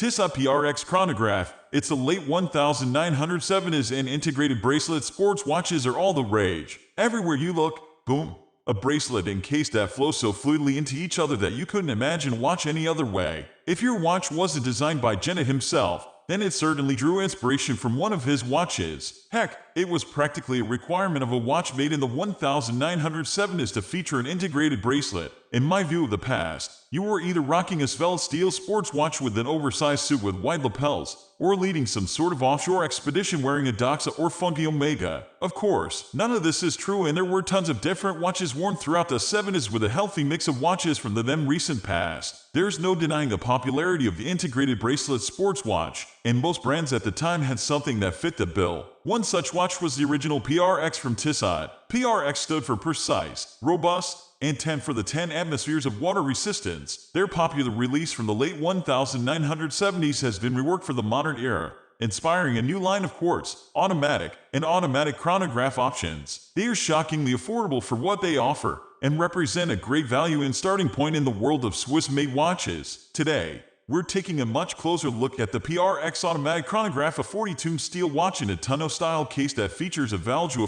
Tissot PRX Chronograph. It's a late 1970s and integrated bracelet. Sports watches are all the rage. Everywhere you look, boom, a bracelet and case that flow so fluidly into each other that you couldn't imagine a watch any other way. If your watch wasn't designed by Jenna himself, then it certainly drew inspiration from one of his watches. Heck, it was practically a requirement of a watch made in the 1970s to feature an integrated bracelet. In my view of the past, you were either rocking a svelte steel sports watch with an oversized suit with wide lapels, or leading some sort of offshore expedition wearing a Doxa or funky Omega. Of course, none of this is true, and there were tons of different watches worn throughout the 70s with a healthy mix of watches from the then recent past. There's no denying the popularity of the integrated bracelet sports watch, and most brands at the time had something that fit the bill. One such watch was the original PRX from Tissot. PRX stood for precise, robust, and 10 for the 10 atmospheres of water resistance. Their popular release from the late 1970s has been reworked for the modern era, inspiring a new line of quartz, automatic, and automatic chronograph options. They are shockingly affordable for what they offer, and represent a great value and starting point in the world of Swiss-made watches. Today, we're taking a much closer look at the PRX Automatic Chronograph, a 40-tune steel watch in a tonneau-style case that features a Valjoux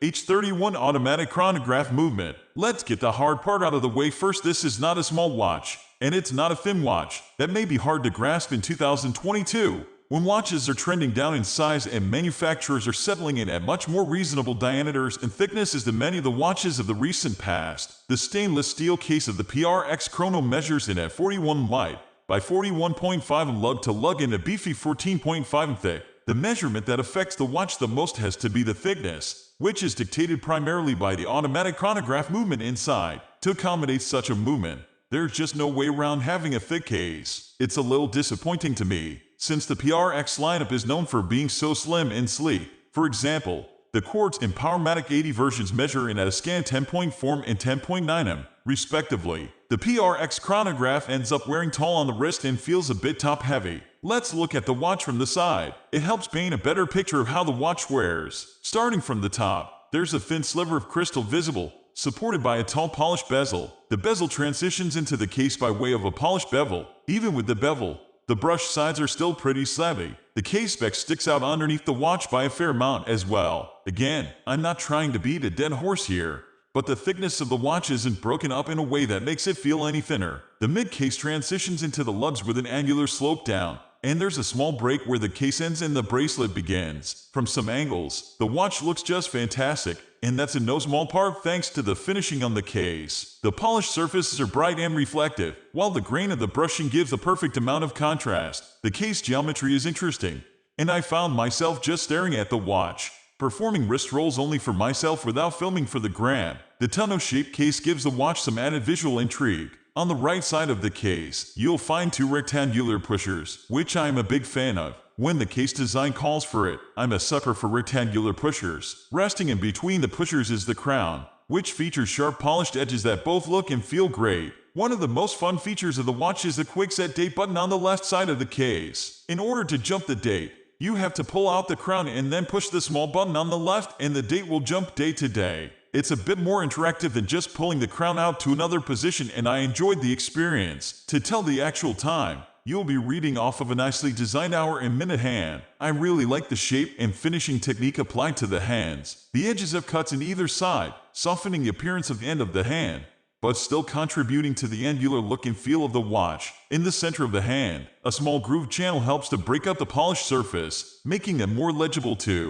A05.H31 automatic chronograph movement. Let's get the hard part out of the way first. This is not a small watch, and it's not a thin watch. That may be hard to grasp in 2022. When watches are trending down in size and manufacturers are settling in at much more reasonable diameters and thicknesses than many of the watches of the recent past. The stainless steel case of the PRX Chrono measures in at 41 wide by 41.5 lug to lug and a beefy 14.5 thick. The measurement that affects the watch the most has to be the thickness, which is dictated primarily by the automatic chronograph movement inside. To accommodate such a movement, there's just no way around having a thick case. It's a little disappointing to me, since the PRX lineup is known for being so slim and sleek. For example, the Quartz and Powermatic 80 versions measure in at a scant 10.4 and 10.9 m, respectively. The PRX chronograph ends up wearing tall on the wrist and feels a bit top-heavy. Let's look at the watch from the side. It helps paint a better picture of how the watch wears. Starting from the top, there's a thin sliver of crystal visible, supported by a tall polished bezel. The bezel transitions into the case by way of a polished bevel. Even with the bevel, the brushed sides are still pretty slabby. The case spec sticks out underneath the watch by a fair amount as well. Again, I'm not trying to beat a dead horse here, but the thickness of the watch isn't broken up in a way that makes it feel any thinner. The mid-case transitions into the lugs with an angular slope down, and there's a small break where the case ends and the bracelet begins. From some angles, the watch looks just fantastic, and that's in no small part thanks to the finishing on the case. The polished surfaces are bright and reflective, while the grain of the brushing gives the perfect amount of contrast. The case geometry is interesting, and I found myself just staring at the watch, performing wrist rolls only for myself without filming for the gram. The tonneau-shaped case gives the watch some added visual intrigue. On the right side of the case, you'll find two rectangular pushers, which I'm a big fan of. When the case design calls for it, I'm a sucker for rectangular pushers. Resting in between the pushers is the crown, which features sharp polished edges that both look and feel great. One of the most fun features of the watch is the quick set date button on the left side of the case. In order to jump the date, you have to pull out the crown and then push the small button on the left, and the date will jump day to day. It's a bit more interactive than just pulling the crown out to another position, and I enjoyed the experience. To tell the actual time, you'll be reading off of a nicely designed hour and minute hand. I really like the shape and finishing technique applied to the hands. The edges have cuts in either side, softening the appearance of the end of the hand, but still contributing to the angular look and feel of the watch. In the center of the hand, a small groove channel helps to break up the polished surface, making them more legible too.